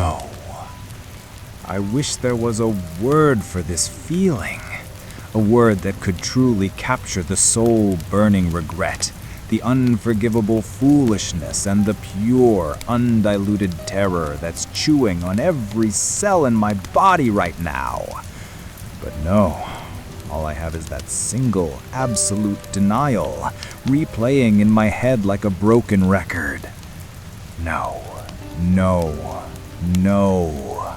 no. I wish there was a word for this feeling. A word that could truly capture the soul-burning regret, the unforgivable foolishness, and the pure, undiluted terror that's chewing on every cell in my body right now. But no, all I have is that single, absolute denial, replaying in my head like a broken record. No, no, no.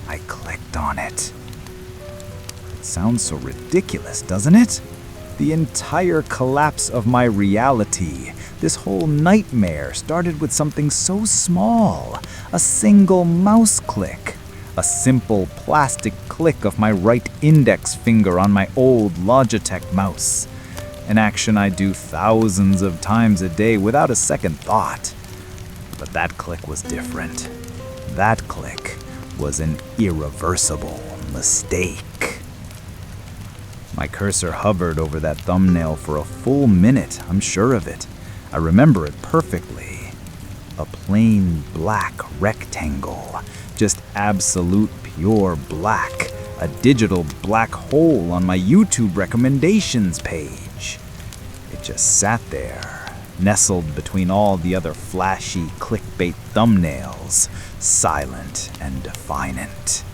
I clicked on it. It sounds so ridiculous, doesn't it? The entire collapse of my reality, this whole nightmare, started with something so small, a single mouse click. A simple plastic click of my right index finger on my old Logitech mouse. An action I do thousands of times a day without a second thought. But that click was different. That click was an irreversible mistake. My cursor hovered over that thumbnail for a full minute, I'm sure of it. I remember it perfectly. A plain black rectangle, just absolute pure black, a digital black hole on my YouTube recommendations page. It just sat there, nestled between all the other flashy clickbait thumbnails, silent and defiant.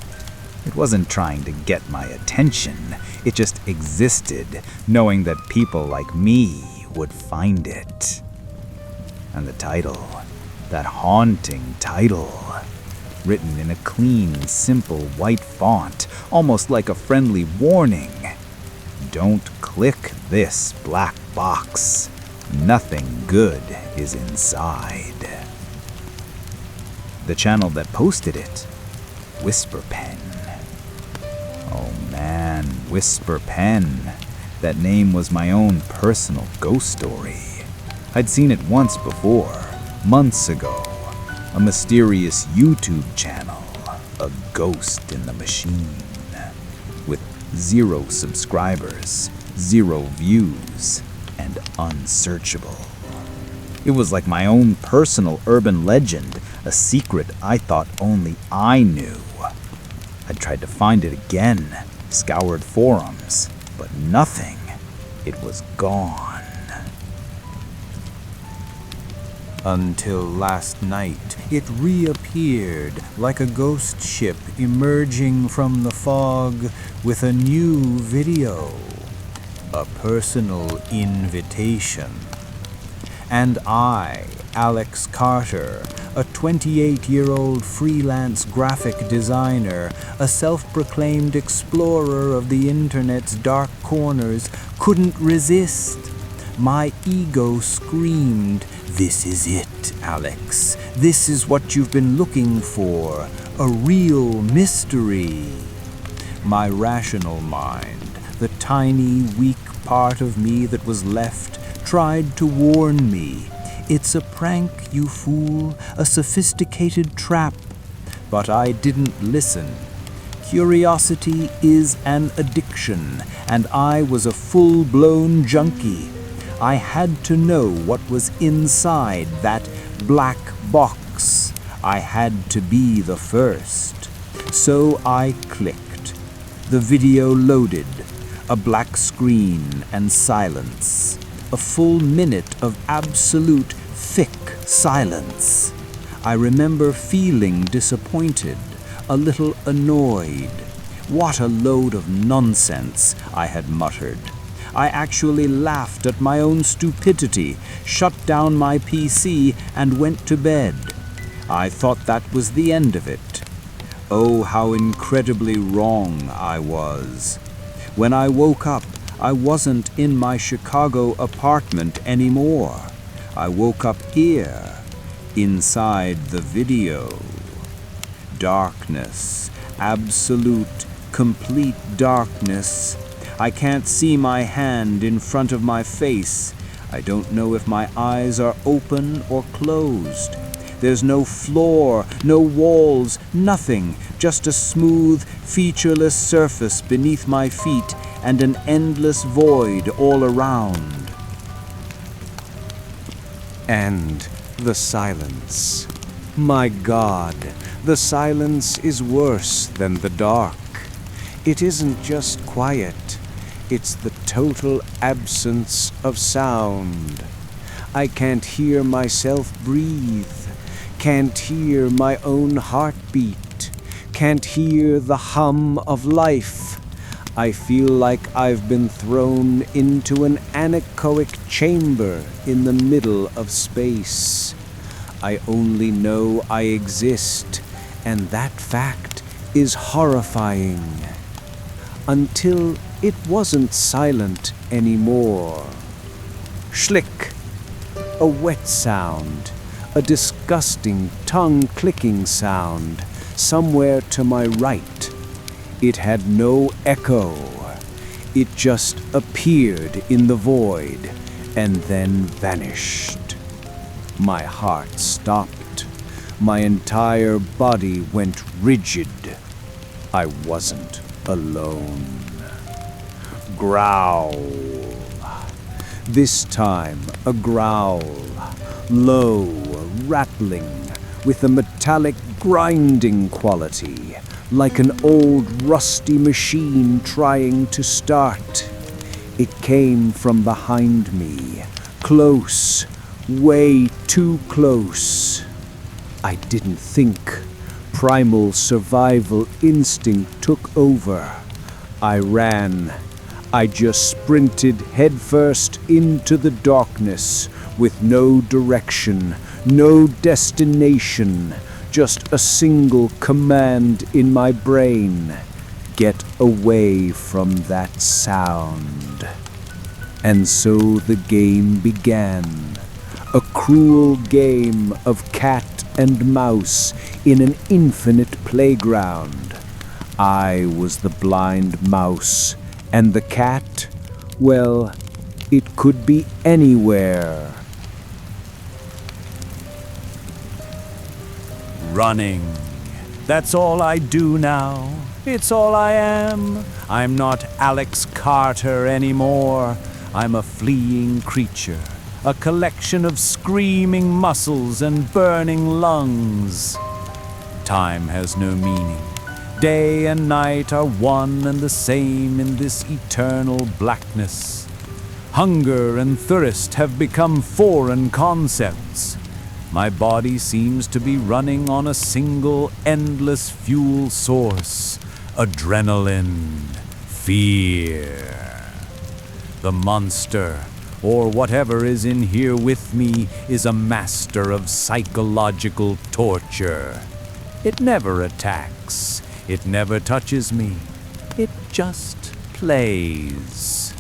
It wasn't trying to get my attention, it just existed, knowing that people like me would find it. And the title, that haunting title, written in a clean, simple white font, almost like a friendly warning. Don't click this black box. Nothing good is inside. The channel that posted it, WhisperPen. Oh man, WhisperPen. That name was my own personal ghost story. I'd seen it once before, months ago. A mysterious YouTube channel, a ghost in the machine. With 0 subscribers, 0 views, and unsearchable. It was like my own personal urban legend, a secret I thought only I knew. I tried to find it again, scoured forums, but nothing. It was gone. Until last night, it reappeared like a ghost ship emerging from the fog with a new video. A personal invitation. And I, Alex Carter, a 28-year-old freelance graphic designer, a self-proclaimed explorer of the internet's dark corners, couldn't resist. My ego screamed, "This is it, Alex. This is what you've been looking for. A real mystery." My rational mind, the tiny, weak part of me that was left, tried to warn me. "It's a prank, you fool, a sophisticated trap." But I didn't listen. Curiosity is an addiction, and I was a full-blown junkie. I had to know what was inside that black box. I had to be the first. So I clicked. The video loaded. A black screen and silence. A full minute of absolute thick silence. I remember feeling disappointed, a little annoyed. What a load of nonsense, I had muttered. I actually laughed at my own stupidity, shut down my PC, and went to bed. I thought that was the end of it. Oh, how incredibly wrong I was. When I woke up, I wasn't in my Chicago apartment anymore. I woke up here, inside the video. Darkness, absolute, complete darkness. I can't see my hand in front of my face. I don't know if my eyes are open or closed. There's no floor, no walls, nothing, just a smooth, featureless surface beneath my feet and an endless void all around. And the silence. My God, The silence is worse than the dark. It isn't just quiet, it's the total absence of sound. I can't hear myself breathe, can't hear my own heartbeat, can't hear the hum of life. I feel like I've been thrown into an anechoic chamber in the middle of space. I only know I exist, and that fact is horrifying. Until it wasn't silent anymore. Schlick! A wet sound, a disgusting tongue-clicking sound, somewhere to my right. It had no echo. It just appeared in the void and then vanished. My heart stopped. My entire body went rigid. I wasn't alone. Growl. This time, a growl, low, rattling, with a metallic grinding quality, like an old rusty machine trying to start. It came from behind me, close, way too close. I didn't think. Primal survival instinct took over. I ran. I just sprinted headfirst into the darkness with no direction, no destination, just a single command in my brain: get away from that sound. And so the game began. A cruel game of cat and mouse in an infinite playground. I was the blind mouse, and the cat, well, it could be anywhere. Running. That's all I do now. It's all I am. I'm not Alex Carter anymore. I'm a fleeing creature, a collection of screaming muscles and burning lungs. Time has no meaning. Day and night are one and the same in this eternal blackness. Hunger and thirst have become foreign concepts. My body seems to be running on a single endless fuel source: adrenaline, fear. The monster, or whatever is in here with me, is a master of psychological torture. It never attacks. It never touches me. It just plays.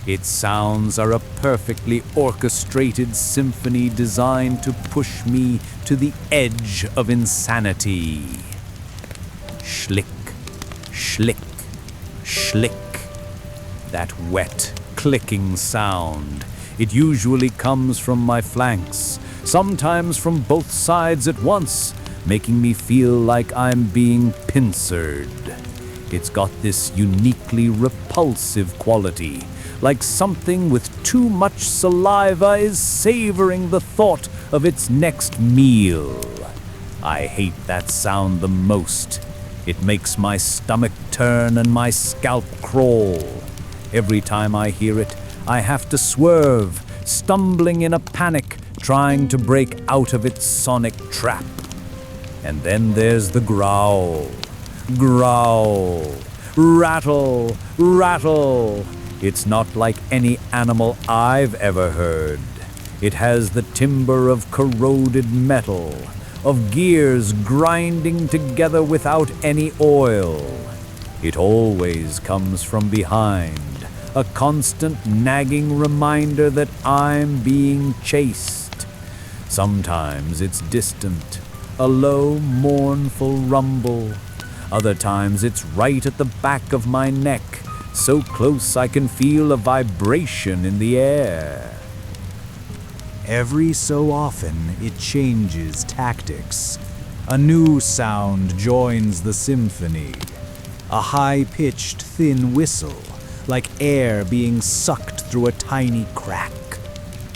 Its sounds are a perfectly orchestrated symphony designed to push me to the edge of insanity. Schlick, schlick, schlick. That wet, clicking sound. It usually comes from my flanks, sometimes from both sides at once, making me feel like I'm being pincered. It's got this uniquely repulsive quality, like something with too much saliva is savoring the thought of its next meal. I hate that sound the most. It makes my stomach turn and my scalp crawl. Every time I hear it, I have to swerve, stumbling in a panic, trying to break out of its sonic trap. And then there's the growl. Growl. Rattle. Rattle. It's not like any animal I've ever heard. It has the timbre of corroded metal, of gears grinding together without any oil. It always comes from behind, a constant nagging reminder that I'm being chased. Sometimes it's distant, a low, mournful rumble. Other times it's right at the back of my neck, so close I can feel a vibration in the air. Every so often, it changes tactics. A new sound joins the symphony. A high-pitched, thin whistle, like air being sucked through a tiny crack.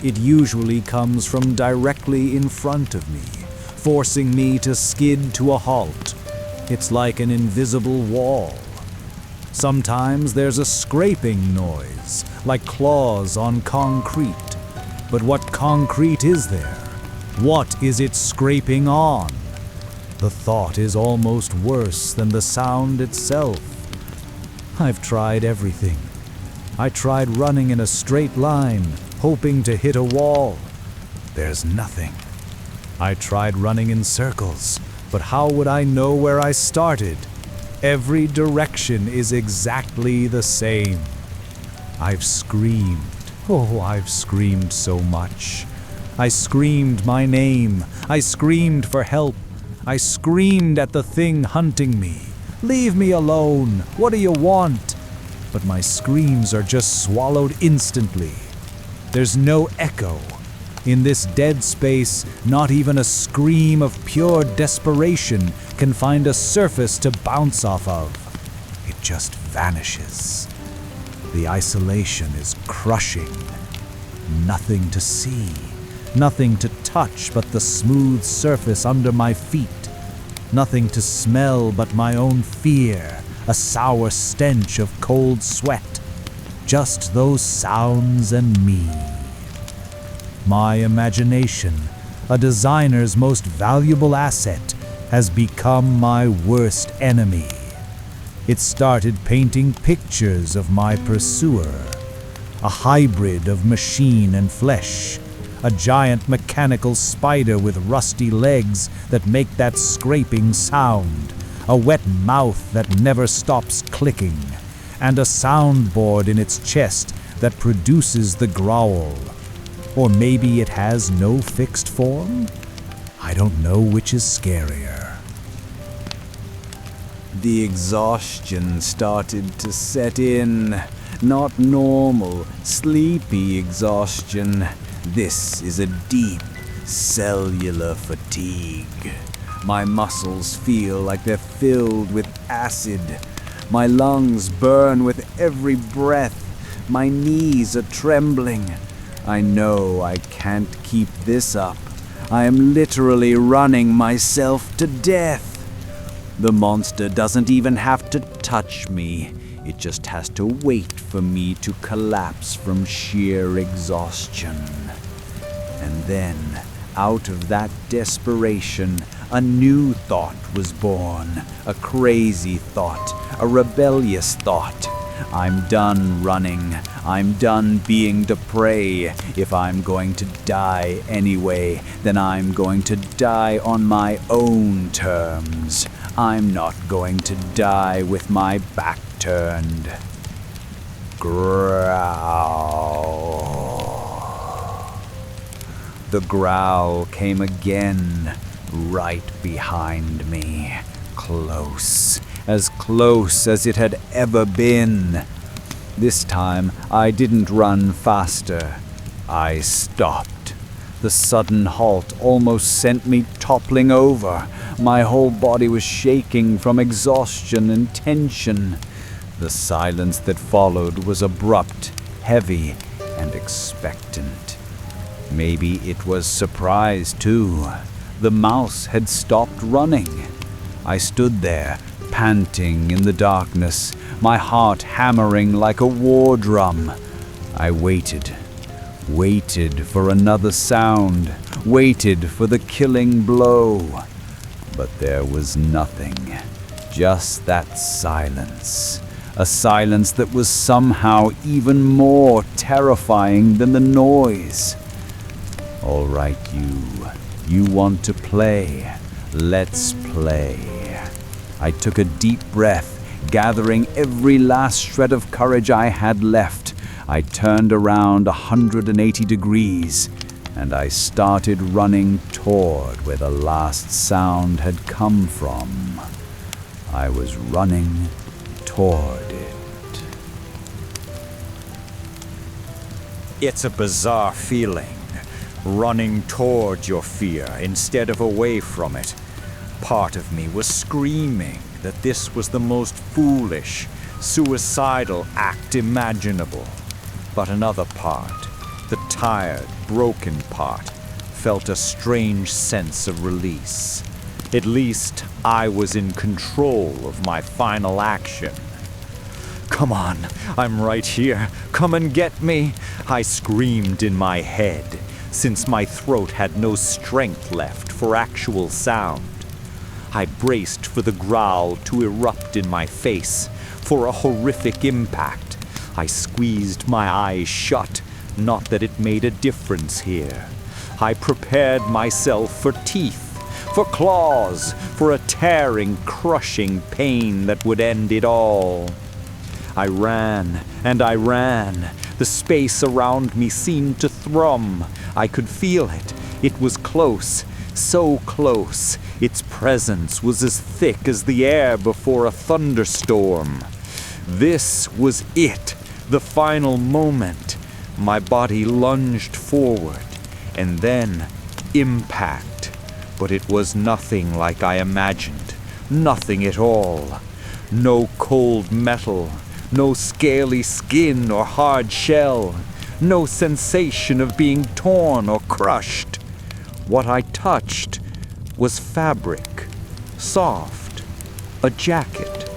It usually comes from directly in front of me, forcing me to skid to a halt. It's like an invisible wall. Sometimes there's a scraping noise, like claws on concrete. But what concrete is there? What is it scraping on? The thought is almost worse than the sound itself. I've tried everything. I tried running in a straight line, hoping to hit a wall. There's nothing. I tried running in circles, but how would I know where I started? Every direction is exactly the same. I've screamed. Oh, I've screamed so much. I screamed my name. I screamed for help. I screamed at the thing hunting me. Leave me alone. What do you want? But my screams are just swallowed instantly. There's no echo. In this dead space, not even a scream of pure desperation can find a surface to bounce off of. It just vanishes. The isolation is crushing. Nothing to see, nothing to touch but the smooth surface under my feet. Nothing to smell but my own fear, a sour stench of cold sweat. Just those sounds and me. My imagination, a designer's most valuable asset, has become my worst enemy. It started painting pictures of my pursuer, a hybrid of machine and flesh, a giant mechanical spider with rusty legs that make that scraping sound, a wet mouth that never stops clicking, and a soundboard in its chest that produces the growl. Or maybe it has no fixed form? I don't know which is scarier. The exhaustion started to set in. Not normal, sleepy exhaustion. This is a deep, cellular fatigue. My muscles feel like they're filled with acid. My lungs burn with every breath. My knees are trembling. I know I can't keep this up. I am literally running myself to death. The monster doesn't even have to touch me. It just has to wait for me to collapse from sheer exhaustion. And then, out of that desperation, a new thought was born. A crazy thought, a rebellious thought. I'm done running. I'm done being the prey. If I'm going to die anyway, then I'm going to die on my own terms. I'm not going to die with my back turned. Growl. The growl came again, right behind me. Close as it had ever been. This time, I didn't run faster. I stopped. The sudden halt almost sent me toppling over. My whole body was shaking from exhaustion and tension. The silence that followed was abrupt, heavy, and expectant. Maybe it was surprise, too. The mouse had stopped running. I stood there, panting in the darkness, my heart hammering like a war drum. I waited for another sound, waited for the killing blow. But there was nothing, just that silence. A silence that was somehow even more terrifying than the noise. All right, you want to play? Let's play. I took a deep breath, gathering every last shred of courage I had left. I turned around 180 degrees, and I started running toward where the last sound had come from. I was running toward it. It's a bizarre feeling, running toward your fear instead of away from it. Part of me was screaming that this was the most foolish, suicidal act imaginable. But another part, the tired, broken part, felt a strange sense of release. At least I was in control of my final action. "Come on, I'm right here. Come and get me," I screamed in my head, since my throat had no strength left for actual sound. I braced for the growl to erupt in my face, for a horrific impact. I squeezed my eyes shut, not that it made a difference here. I prepared myself for teeth, for claws, for a tearing, crushing pain that would end it all. I ran, and I ran. The space around me seemed to thrum. I could feel it. It was close, so close. Its presence was as thick as the air before a thunderstorm. This was it, the final moment. My body lunged forward, and then impact. But it was nothing like I imagined. Nothing at all. No cold metal. No scaly skin or hard shell. No sensation of being torn or crushed. What I touched was fabric, soft, a jacket,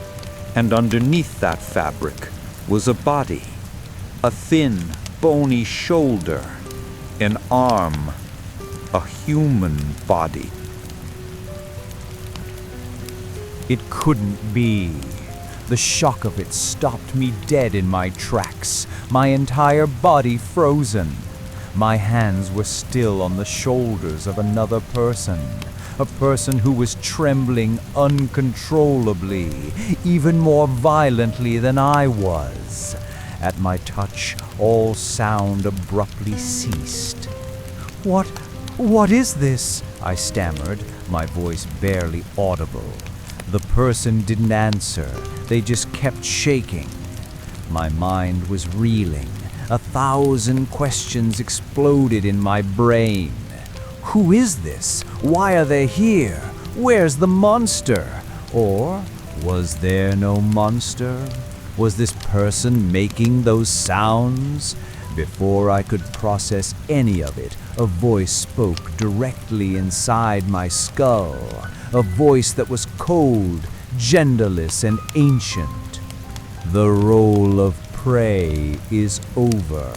and underneath that fabric was a body, a thin, bony shoulder, an arm, a human body. It couldn't be. The shock of it stopped me dead in my tracks, my entire body frozen. My hands were still on the shoulders of another person, a person who was trembling uncontrollably, even more violently than I was. At my touch, all sound abruptly ceased. What is this?" I stammered, my voice barely audible. The person didn't answer. They just kept shaking. My mind was reeling. 1,000 questions exploded in my brain. Who is this? Why are they here? Where's the monster? Or was there no monster? Was this person making those sounds? Before I could process any of it, a voice spoke directly inside my skull. A voice that was cold, genderless, and ancient. "The role of prey is over.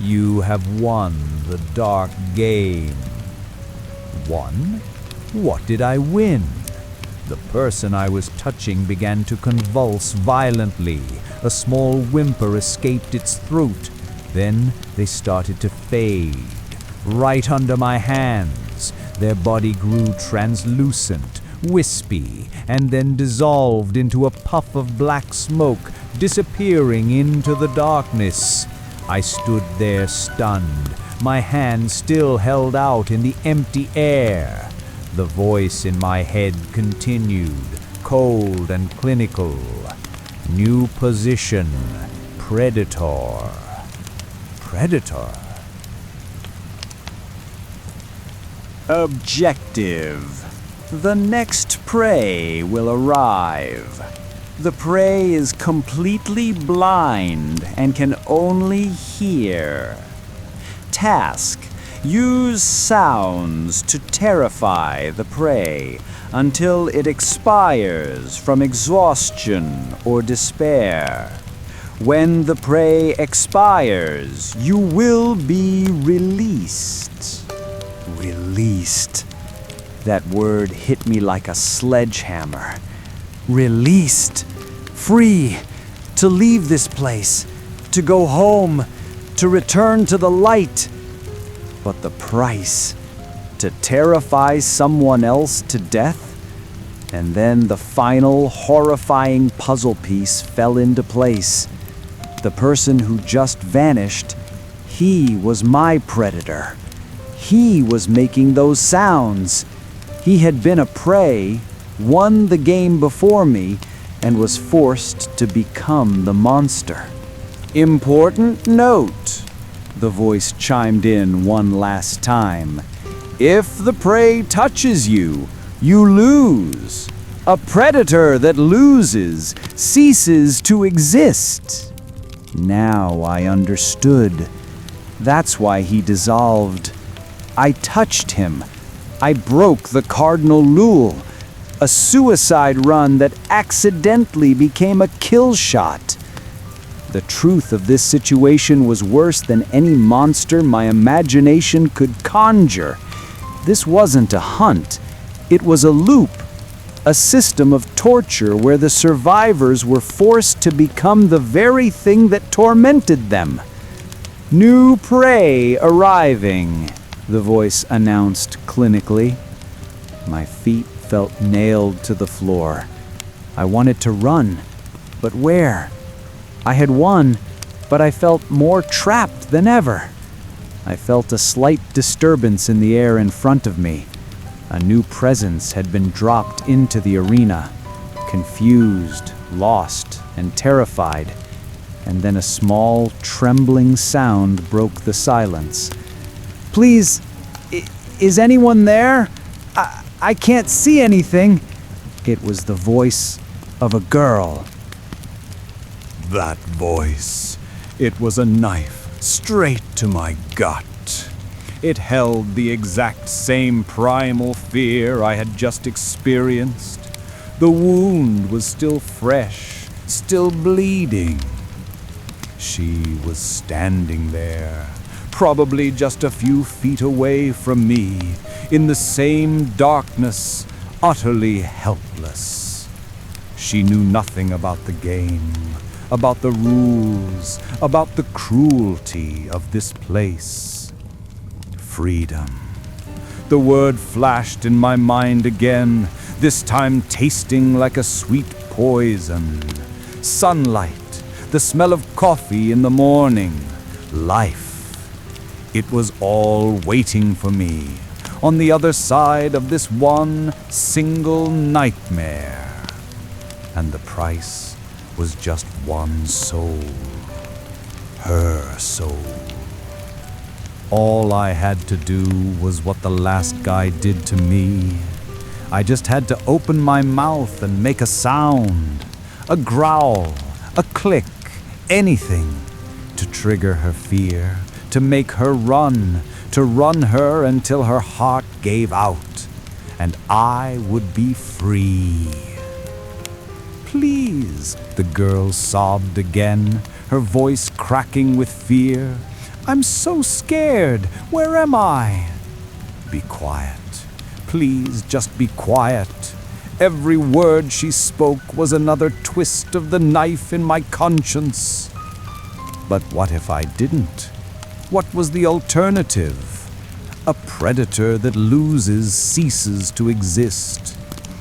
You have won the dark game." Won? What did I win? The person I was touching began to convulse violently. A small whimper escaped its throat. Then they started to fade. Right under my hands, their body grew translucent, wispy, and then dissolved into a puff of black smoke, disappearing into the darkness. I stood there stunned, my hand still held out in the empty air. The voice in my head continued, cold and clinical. "New position, predator." Predator? Objective. The next prey will arrive. The prey is completely blind and can only hear. Task. Use sounds to terrify the prey until it expires from exhaustion or despair. When the prey expires, you will be released. Released. That word hit me like a sledgehammer. Released. Free. To leave this place. To go home. To return to the light. But the price. To terrify someone else to death? And then the final horrifying puzzle piece fell into place. The person who just vanished, he was my predator. He was making those sounds. He had been a prey, won the game before me, and was forced to become the monster. Important note, the voice chimed in one last time. If the prey touches you, you lose. A predator that loses ceases to exist. Now I understood. That's why he dissolved. I touched him. I broke the Cardinal Lule, a suicide run that accidentally became a kill shot. The truth of this situation was worse than any monster my imagination could conjure. This wasn't a hunt. It was a loop, a system of torture where the survivors were forced to become the very thing that tormented them. "New prey arriving," the voice announced clinically. My feet felt nailed to the floor. I wanted to run, but where? I had won, but I felt more trapped than ever. I felt a slight disturbance in the air in front of me. A new presence had been dropped into the arena, confused, lost, and terrified. And then a small, trembling sound broke the silence. "Please, is anyone there? I can't see anything." It was the voice of a girl. That voice. It was a knife straight to my gut. It held the exact same primal fear I had just experienced. The wound was still fresh, still bleeding. She was standing there, probably just a few feet away from me, in the same darkness, utterly helpless. She knew nothing about the game, about the rules, about the cruelty of this place. Freedom. The word flashed in my mind again, this time tasting like a sweet poison. Sunlight, the smell of coffee in the morning, life. It was all waiting for me, on the other side of this one single nightmare. And the price was just one soul. Her soul. All I had to do was what the last guy did to me. I just had to open my mouth and make a sound, a growl, a click, anything to trigger her fear, to make her run, to run her until her heart gave out, and I would be free. "Please," the girl sobbed again, her voice cracking with fear. "I'm so scared. Where am I?" "Be quiet. Please, just be quiet." Every word she spoke was another twist of the knife in my conscience. But what if I didn't? What was the alternative? A predator that loses ceases to exist.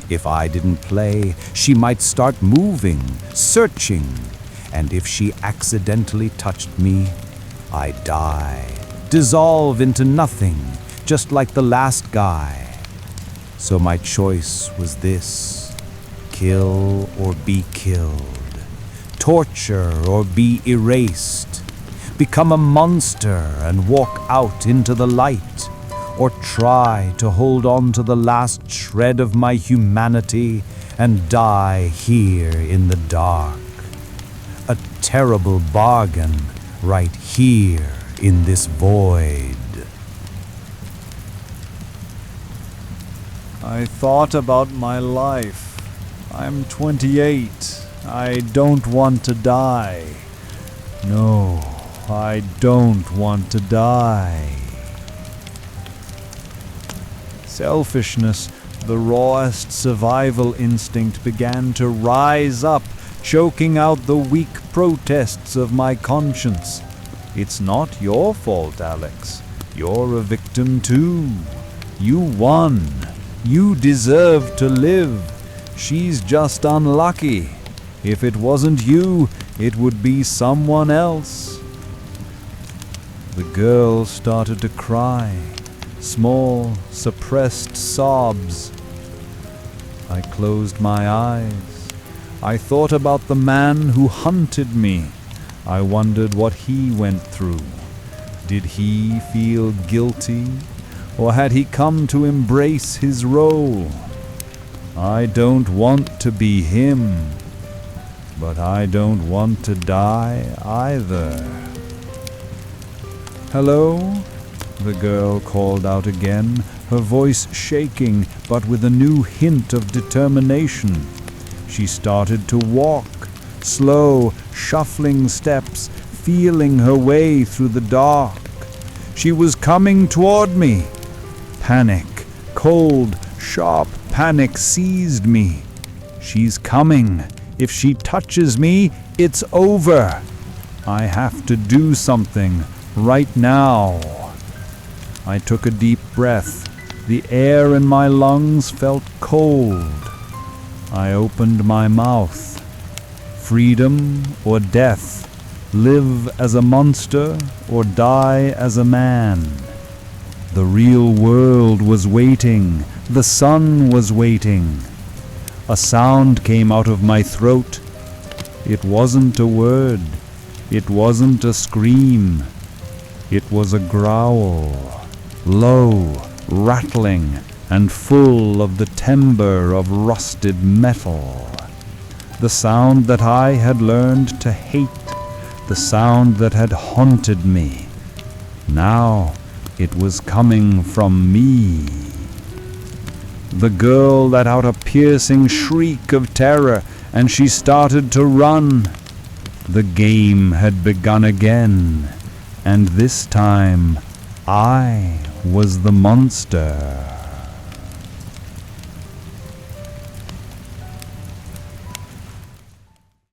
If I didn't play, she might start moving, searching, and if she accidentally touched me, I'd die, dissolve into nothing, just like the last guy. So my choice was this: kill or be killed, torture or be erased, become a monster and walk out into the light, or try to hold on to the last shred of my humanity and die here in the dark. A terrible bargain right here in this void. I thought about my life. I'm 28. I don't want to die. No, I don't want to die. Selfishness, the rawest survival instinct, began to rise up, choking out the weak protests of my conscience. It's not your fault, Alex. You're a victim too. You won. You deserve to live. She's just unlucky. If it wasn't you, it would be someone else. The girl started to cry. Small, suppressed sobs. I closed my eyes. I thought about the man who hunted me. I wondered what he went through. Did he feel guilty, or had he come to embrace his role? I don't want to be him, but I don't want to die either. Hello? the girl called out again, her voice shaking, but with a new hint of determination. She started to walk, slow, shuffling steps, feeling her way through the dark. She was coming toward me. Panic, cold, sharp panic seized me. She's coming. If she touches me, it's over. I have to do something right now. I took a deep breath. The air in my lungs felt cold. I opened my mouth. Freedom or death? Live as a monster or die as a man? The real world was waiting. The sun was waiting. A sound came out of my throat. It wasn't a word. It wasn't a scream. It was a growl, low, rattling, and full of the timbre of rusted metal. The sound that I had learned to hate, the sound that had haunted me. Now it was coming from me. The girl let out a piercing shriek of terror, and she started to run. The game had begun again, and this time I was the monster.